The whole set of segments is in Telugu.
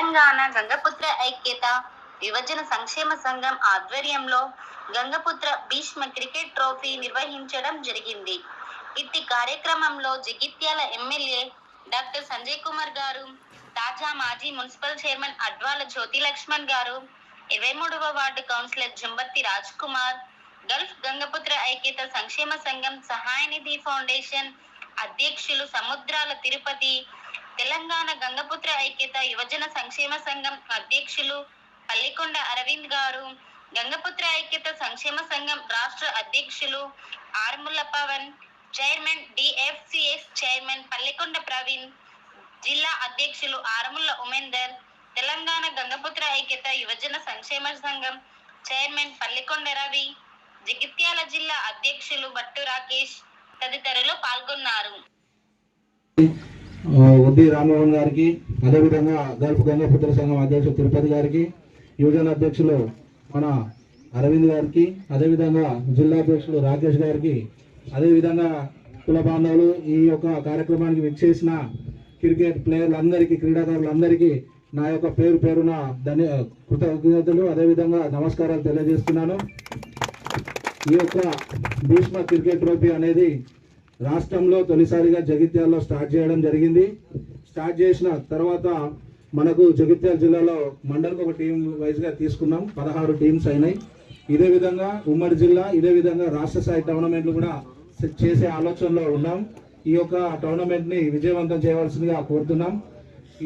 తెలంగాణ గంగపుత్ర ఐక్యత యువజన సంక్షేమ సంఘం ఆధ్వర్యంలో గంగపుత్ర భీష్మ క్రికెట్ ట్రోఫీ నిర్వహించడం జరిగింది. ఇట్టి కార్యక్రమంలో జగిత్యాల ఎమ్మెల్యే డాక్టర్ సంజయ్ కుమార్ గారు, తాజా మాజీ మున్సిపల్ చైర్మన్ అడ్వాల జ్యోతి లక్ష్మణ్ గారు, 23వ ward councillor Jambarthi Raj Kumar, Gulf Gangaputra ఐక్యత సంక్షేమ సంఘం సహాయనిధి ఫౌండేషన్ అధ్యక్షులు సముద్రాల తిరుపతి, తెలంగాణ గంగపుత్ర ఐక్యత యువజన సంక్షేమ సంఘం అధ్యక్షులు పల్లికొండ అరవింద్ గారు, గంగపుత్ర ఐక్యత సంక్షేమ సంఘం రాష్ట్ర అధ్యక్షులు ఆర్ముల పవన్, చైర్మన్ డిఎఫ్సిఎస్ చైర్మన్ పల్లికొండ ప్రవీణ్, జిల్లా అధ్యక్షులు ఆర్ముల ఉమేందర్, తెలంగాణ గంగపుత్ర ఐక్యత యువజన సంక్షేమ సంఘం చైర్మన్ పల్లికొండ రవి, జగిత్యాల జిల్లా అధ్యక్షులు బట్టు రాకేష్ తదితరులు పాల్గొన్నారు. ఉద్ది రామ్మోహన్ గారికి, అదేవిధంగా గల్ఫ్ గంగపుత్ర సంఘం అధ్యక్షులు తిరుపతి గారికి, యువజన అధ్యక్షులు మన అరవింద్ గారికి, అదేవిధంగా జిల్లా అధ్యక్షులు రాకేష్ గారికి, అదేవిధంగా కుల బాంధవులు ఈ యొక్క కార్యక్రమానికి విచ్చేసిన క్రికెట్ ప్లేయర్లందరికీ, క్రీడాకారులందరికీ నా యొక్క పేరు పేరున కృతజ్ఞతలు అదేవిధంగా నమస్కారాలు తెలియజేస్తున్నాను. ఈ యొక్క భీష్మ క్రికెట్ ట్రోఫీ అనేది రాష్ట్రంలో తొలిసారిగా జగిత్యాలలో స్టార్ట్ చేయడం జరిగింది. స్టార్ట్ చేసిన తర్వాత మనకు జగిత్యాల జిల్లాలో మండలికి ఒక టీం వైజ్గా తీసుకున్నాం. 16 టీమ్స్ అయినాయి. ఇదే విధంగా ఉమ్మడి జిల్లా, ఇదే విధంగా రాష్ట్ర స్థాయి టోర్నమెంట్లు కూడా చేసే ఆలోచనలో ఉన్నాం. ఈ యొక్క టోర్నమెంట్ని విజయవంతం చేయవలసిందిగా కోరుతున్నాం.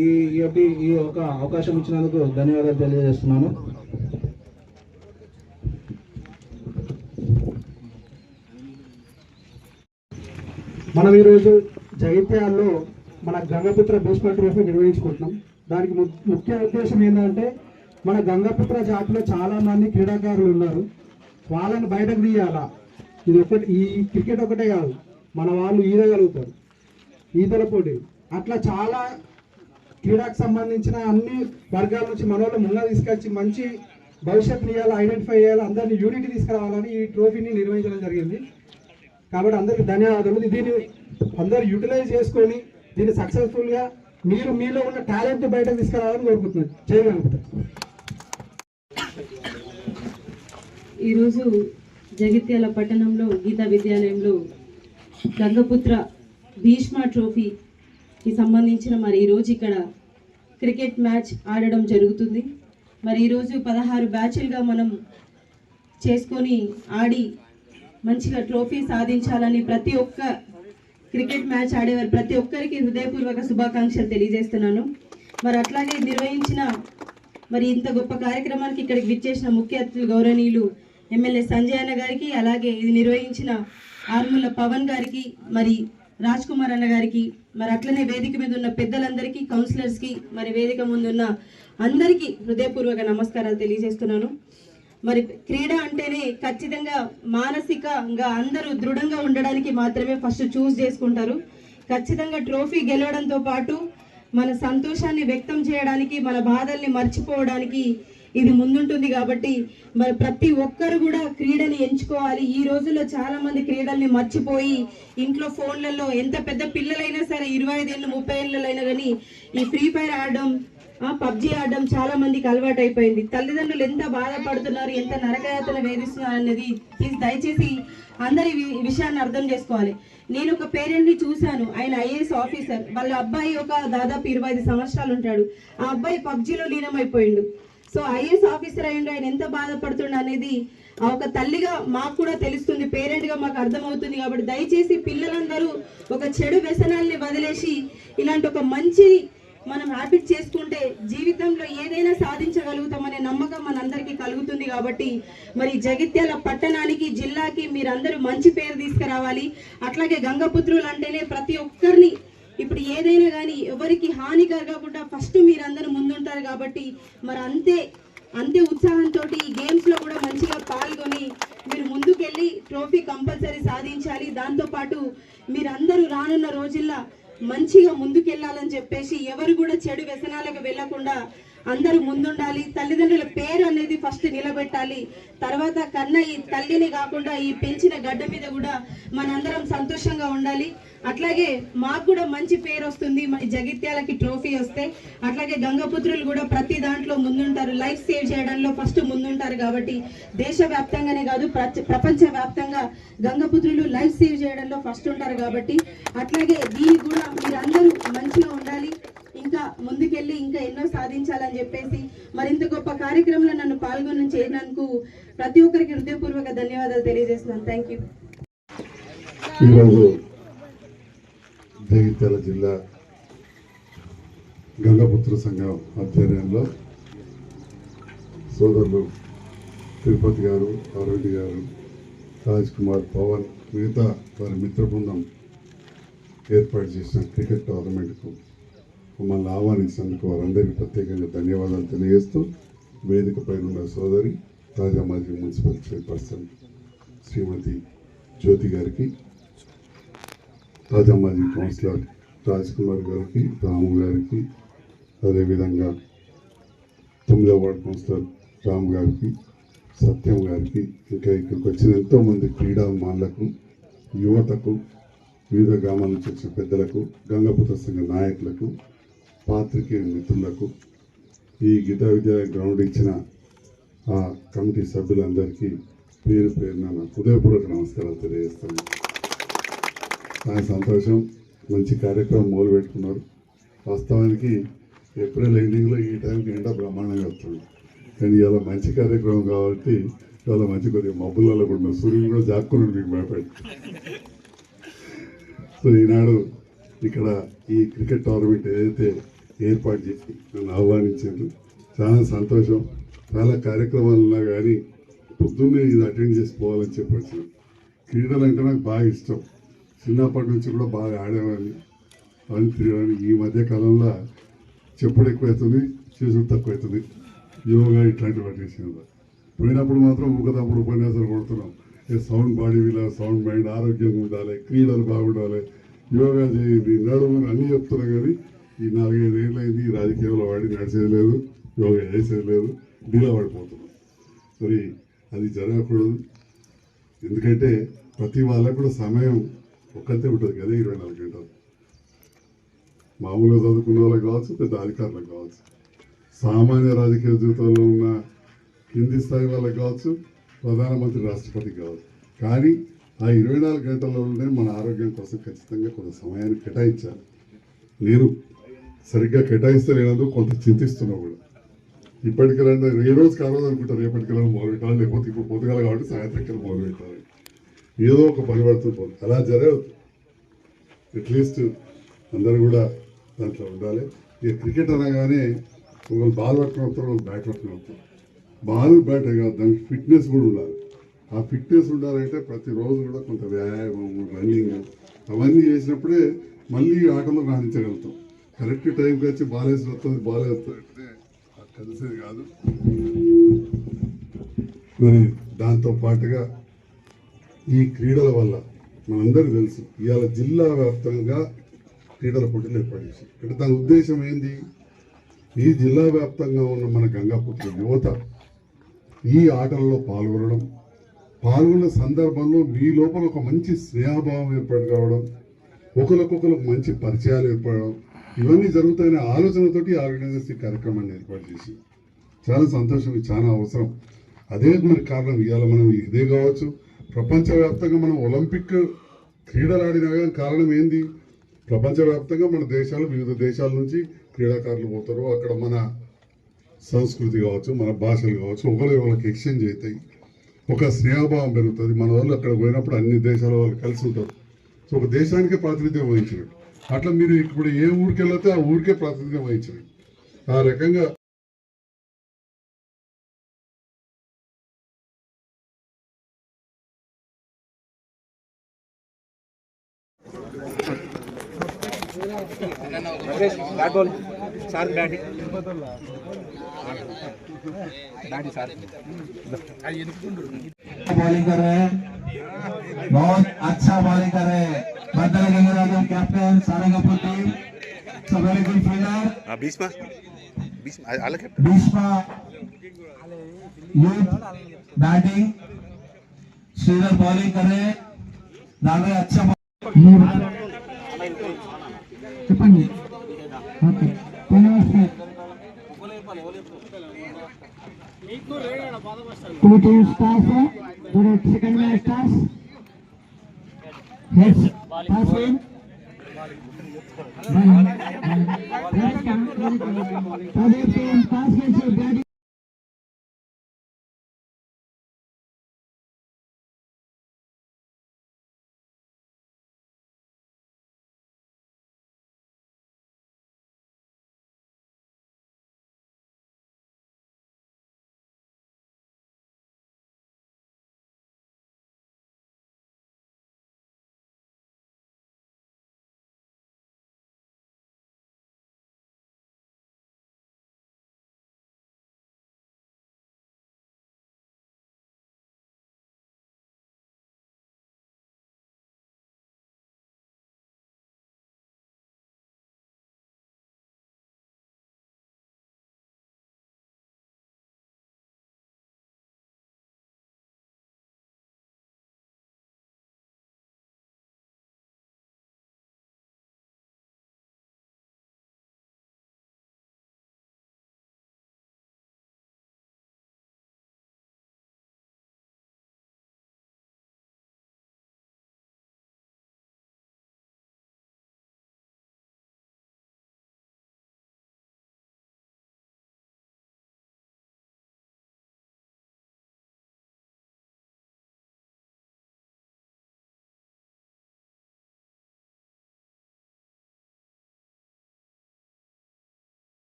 ఈ యొక్క అవకాశం ఇచ్చినందుకు ధన్యవాదాలు తెలియజేస్తున్నాను. మనం ఈరోజు జగిత్యాలలో మన గంగపుత్ర భీష్మ ట్రోఫీ నిర్వహించుకుంటున్నాం. దానికి ముఖ్య ఉద్దేశం ఏంటంటే మన గంగపుత్ర జాతిలో చాలామంది క్రీడాకారులు ఉన్నారు. వాళ్ళని బయటకు తీయాలా. ఇది ఒకటి, ఈ క్రికెట్ ఒకటే కాదు, మన వాళ్ళు ఈదగలుగుతారు, ఈతల పోటీ, అట్లా చాలా క్రీడకు సంబంధించిన అన్ని వర్గాల నుంచి మన వాళ్ళు ముందుగా తీసుకొచ్చి మంచి భవిష్యత్తుని ఇవ్వాలి, ఐడెంటిఫై చేయాలి, అందరినీ యూనిటీ తీసుకురావాలని ఈ ట్రోఫీని నిర్వహించడం జరిగింది. కాబట్టి అందరికీ ధన్యవాదాలు. దీన్ని అందరూ యూటిలైజ్ చేసుకొని దీన్ని సక్సెస్ఫుల్గా మీరు మీలో ఉన్న టాలెంట్ బయటకు తీసుకురావాలని కోరుకుంటున్నాను. చేయగలుగుతారు. ఈరోజు జగిత్యాల పట్టణంలో గీతా విద్యాలయంలో గంగపుత్ర భీష్మ ట్రోఫీకి సంబంధించిన ఈరోజు ఇక్కడ క్రికెట్ మ్యాచ్ ఆడడం జరుగుతుంది. ఈరోజు 16 బ్యాచ్లుగా మనం చేసుకొని ఆడి మంచిగా ట్రోఫీ సాధించాలని ప్రతి ఒక్క క్రికెట్ మ్యాచ్ ఆడేవారు ప్రతి ఒక్కరికి హృదయపూర్వక శుభాకాంక్షలు తెలియజేస్తున్నాను. అట్లాగే నిర్వహించిన ఇంత గొప్ప కార్యక్రమానికి ఇక్కడికి విచ్చేసిన ముఖ్య అతిథులు గౌరవనీయులు ఎమ్మెల్యే సంజయ్ అన్న గారికి, అలాగే ఇది నిర్వహించిన ఆర్ముల పవన్ గారికి, రాజ్ కుమార్ అన్న గారికి, అట్లనే వేదిక మీద ఉన్న పెద్దలందరికీ, కౌన్సిలర్స్కి, వేదిక ముందున్న అందరికీ హృదయపూర్వక నమస్కారాలు తెలియజేస్తున్నాను. క్రీడ అంటేనే ఖచ్చితంగా మానసికంగా అందరూ దృఢంగా ఉండడానికి మాత్రమే ఫస్ట్ చూస్ చేసుకుంటారు. ఖచ్చితంగా ట్రోఫీ గెలవడంతో పాటు మన సంతోషాన్ని వ్యక్తం చేయడానికి, మన బాధల్ని మర్చిపోవడానికి ఇది ముందుంటుంది. కాబట్టి ప్రతి ఒక్కరు కూడా క్రీడని ఎంచుకోవాలి. ఈ రోజుల్లో చాలా మంది క్రీడల్ని మర్చిపోయి ఇంట్లో ఫోన్లలో, ఎంత పెద్ద పిల్లలైనా సరే 25 ఏళ్ళు 30 ఏళ్ళైనా కానీ ఈ ఫ్రీ ఫైర్ ఆడడం, పబ్జీ ఆడడం చాలా మందికి అలవాటు అయిపోయింది. తల్లిదండ్రులు ఎంత బాధపడుతున్నారు, ఎంత నరకయాతన వేధిస్తున్నారు అనేది దయచేసి అందరి విషయాన్ని అర్థం చేసుకోవాలి. నేను ఒక పేరెంట్ని చూశాను. ఆయన ఐఏఎస్ ఆఫీసర్. వాళ్ళ అబ్బాయి దాదాపు 25 సంవత్సరాలు ఉంటాడు. ఆ అబ్బాయి పబ్జీలో లీనమైపోయిండు. సో ఐఏఎస్ ఆఫీసర్ అయ్యిండు. ఆయన ఎంత బాధపడుతుండ అనేది ఒక తల్లిగా మాకు కూడా తెలుస్తుంది, పేరెంట్గా మాకు అర్థమవుతుంది. కాబట్టి దయచేసి పిల్లలందరూ ఒక చెడు వ్యసనాల్ని వదిలేసి ఇలాంటి ఒక మంచి మనం హ్యాబిట్ చేసుకుంటే జీవితంలో ఏదైనా సాధించగలుగుతామనే నమ్మకం మనందరికీ కలుగుతుంది. కాబట్టి జగిత్యాల పట్టణానికి, జిల్లాకి మీరందరూ మంచి పేరు తీసుకురావాలి. అట్లాగే గంగపుత్రులు అంటేనే ప్రతి ఒక్కరిని ఇప్పుడు ఏదైనా కానీ ఎవరికి హాని కలగకుండా ఫస్ట్ మీరందరూ ముందుంటారు. కాబట్టి అంతే ఉత్సాహంతో ఈ గేమ్స్లో కూడా మంచిగా పాల్గొని మీరు ముందుకెళ్ళి ట్రోఫీ కంపల్సరీ సాధించాలి. దాంతోపాటు మీరందరూ రానున్న రోజుల్లో మంచిగా ముందుకెళ్లాలని చెప్పేసి ఎవరు కూడా చెడు వ్యసనాలకు వెళ్లకుండా అందరూ ముందుండాలి. తల్లిదండ్రుల పేరు అనేది ఫస్ట్ నిలబెట్టాలి. తర్వాత కన్న ఈ తల్లిని కాకుండా ఈ పెంచిన గడ్డ మీద కూడా మనందరం సంతోషంగా ఉండాలి. అట్లాగే మాకు కూడా మంచి పేరు వస్తుంది మన జగిత్యాలకి ట్రోఫీ వస్తే. అట్లాగే గంగపుత్రులు కూడా ప్రతి దాంట్లో ముందుంటారు, లైఫ్ సేవ్ చేయడంలో ఫస్ట్ ముందుంటారు. కాబట్టి దేశవ్యాప్తంగానే కాదు ప్రపంచ వ్యాప్తంగా గంగపుత్రులు లైఫ్ సేవ్ చేయడంలో ఫస్ట్ ఉంటారు. కాబట్టి అట్లాగే దీనికి కూడా మీరందరూ మంచిగా ఉండాలి, ఇంకా ముందుకెళ్ళి ఇంకా ఎన్నో సాధించాలని చెప్పేసి మరింత గొప్ప కార్యక్రమంలో నన్ను పాల్గొని చేసినందుకు ప్రతి ఒక్కరికి హృదయపూర్వక ధన్యవాదాలు తెలియజేస్తున్నాను. Thank you. ఈరోజు జగిత్యాల జిల్లా గంగపుత్ర సంఘం ఆధ్వర్యంలో సోదరులు తిరుపతి గారు, అరవింద్ గారు, రాజ్ కుమార్, పవన్, మిగతా వారి మిత్ర బృందం ఏర్పాటు చేసిన క్రికెట్ టోర్నమెంట్కు మమ్మల్ని ఆహ్వానించినందుకు వారందరికీ ప్రత్యేకంగా ధన్యవాదాలు తెలియజేస్తూ వేదికపై ఉన్న సోదరి తాజా మాజీ మున్సిపల్ చైర్పర్సన్ శ్రీమతి జ్యోతి గారికి, తాజా మాజీ కౌన్సిలర్ రాజ్ కుమార్ గారికి, రాము గారికి, అదేవిధంగా 9వ వార్డు కౌన్సిలర్ రాము గారికి, సత్యం గారికి, ఇంకా ఇక్కడికి వచ్చిన ఎంతోమంది క్రీడాభిమానులకు, యువతకు, వివిధ గ్రామాల నుంచి వచ్చిన పెద్దలకు, గంగపుత్ర సంఘ నాయకులకు, పాత్రికేయ మిత్రులకు, ఈ గీతా విద్యాలయ గ్రౌండ్ ఇచ్చిన ఆ కమిటీ సభ్యులందరికీ పేరు పేరున హృదయపూర్వక నమస్కారాలు తెలియజేస్తాను. చాలా సంతోషం, మంచి కార్యక్రమం మొదలు పెట్టుకున్నారు. వాస్తవానికి ఏప్రిల్ ఎండింగ్లో ఈ టైంకి ఎండ బ్రహ్మాండంగా వస్తుంది, కానీ ఇవాళ మంచి కార్యక్రమం కాబట్టి ఇవాళ మంచి కొద్దిగా మబ్బులలో కూడా సూర్యుడు కూడా జాక్కున్నాడు మీకు భయపడి. సో ఈనాడు ఇక్కడ ఈ క్రికెట్ టోర్నమెంట్ ఏదైతే ఏర్పాటు చేసి నన్ను ఆహ్వానించారు, చాలా సంతోషం. చాలా కార్యక్రమాలు ఉన్నా కానీ పొద్దున్నే ఇది అటెండ్ చేసి పోవాలని చెప్పి వచ్చిన. క్రీడలు అంటే నాకు బాగా ఇష్టం, చిన్నప్పటి నుంచి కూడా బాగా ఆడేవాడిని, అవన్నీ తిరగడానికి. ఈ మధ్య కాలంలో చెప్పుడు ఎక్కువవుతుంది, చేసుడు తక్కువవుతుంది, యోగా ఇట్లాంటి వాటి విషయంలో. పోయినప్పుడు మాత్రం ఊకదప్పుడు ఉపన్యాసాలు కొడుతున్నాం, సౌండ్ బాడీ వీళ్ళ సౌండ్ మైండ్ ఆరోగ్యంగా ఉండాలి, క్రీడలు బాగుండాలి, యోగా చేయండి, నడుము అన్నీ చెప్తున్నాం. కానీ ఈ 4-5 ఏళ్ళు అయింది ఈ రాజకీయంలో వాడి నడిచేది లేదు, యోగా చేసేది లేదు, డీలా పడిపోతున్నాం. మరి అది జరగకూడదు, ఎందుకంటే ప్రతి వాళ్ళకు కూడా సమయం ఒక్కతే ఉంటుంది కదా, 24 గంటలు. మామూలుగా చదువుకున్న వాళ్ళకి కావచ్చు, పెద్ద అధికారులకు కావచ్చు, సామాన్య రాజకీయ జీవితంలో ఉన్న కింది స్థాయి వాళ్ళకి కావచ్చు, ప్రధానమంత్రి రాష్ట్రపతికి కావచ్చు. కానీ ఆ 24 గంటలలోనే మన ఆరోగ్యం కోసం ఖచ్చితంగా కొంత సమయాన్ని కేటాయించాలి. నేను సరిగ్గా కేటాయిస్తలేనందుకు కొంత చింతిస్తున్నా కూడా. ఇప్పటికెళ్ళండి ఏ రోజు కారోజు అనుకుంటారు, రేపటికెళ్ళి మొదలు పెట్టాలి, లేకపోతే ఇప్పుడు పొద్దుగాల కాబట్టి సాయంత్రం మొదలు పెట్టాలి, ఏదో ఒక పరివర్తన పోదు. అలా జరగదు. అట్లీస్ట్ అందరూ కూడా దాంట్లో ఉండాలి. ఇక క్రికెట్ అనగానే ఒకళ్ళు బాల్ పట్టుకుని వస్తారు, ఒకళ్ళు బ్యాట్ పట్టుకుని వస్తారు. బాల్ బ్యాట్ కాదు, దానికి ఫిట్నెస్ కూడా ఉండాలి. ఆ ఫిట్నెస్ ఉండాలంటే ప్రతిరోజు కూడా కొంత వ్యాయామం, రన్నింగ్ అవన్నీ చేసినప్పుడే మళ్ళీ ఆటలో రాణించగలుగుతాం. కరెక్ట్ టైంకి వచ్చి బాల్ వేసి వస్తుంది, బాల్ వేస్తుంది అంటే అది కలిసేది కాదు. మరి దాంతో పాటుగా ఈ క్రీడల వల్ల మనందరికీ తెలుసు, ఇవాళ జిల్లా వ్యాప్తంగా క్రీడల పోటీలు ఏర్పాటు చేశారు. అంటే దాని ఉద్దేశం ఏంది, ఈ జిల్లా వ్యాప్తంగా ఉన్న మన గంగాపుత్ర యువత ఈ ఆటల్లో పాల్గొన్న సందర్భంలో మీ లోపల ఒక మంచి స్నేహభావం ఏర్పాటు కావడం, ఒకరికొకరికి మంచి పరిచయాలు ఏర్పడడం, ఇవన్నీ జరుగుతాయనే ఆలోచనతోటి ఆర్గనైజర్స్ ఈ కార్యక్రమాన్ని ఏర్పాటు చేసి చాలా సంతోషం. ఇది చాలా అవసరం. అదే మరి కారణం, ఇవాళ మనం ఇదే కావచ్చు, ప్రపంచవ్యాప్తంగా మనం ఒలింపిక్ క్రీడలు ఆడినా కానీ కారణం ఏంది, ప్రపంచవ్యాప్తంగా మన దేశాలు, వివిధ దేశాల నుంచి క్రీడాకారులు పోతారు. అక్కడ మన సంస్కృతి కావచ్చు, మన భాషలు కావచ్చు, ఒకరికి ఎక్స్చేంజ్ అవుతాయి, ఒక స్నేహభావం పెరుగుతుంది. మన వాళ్ళు అక్కడ పోయినప్పుడు అన్ని దేశాల వాళ్ళు కలిసి ఉంటారు. సో ఒక దేశానికే ప్రాతినిధ్యం వహించినట్టు. అట్లా మీరు ఇప్పుడు ఏ ఊరికి వెళ్తే ఆ ఊరికే ప్రాతినిధ్యం వహించినట్టు. ఆ రకంగా बॉलिंग कर रहे हैं, बहुत अच्छा बॉलिंग कर रहे हैं बदल गंगराजन कैप्टन सारंगपुर टीम, सब very good fielder. Bhishma youth batting Sridhar bowling कर रहे हैं दादा अच्छा చెప్పండి okay two teams toss second match toss heads toss win other team toss గెలిచి బ్యాటింగ్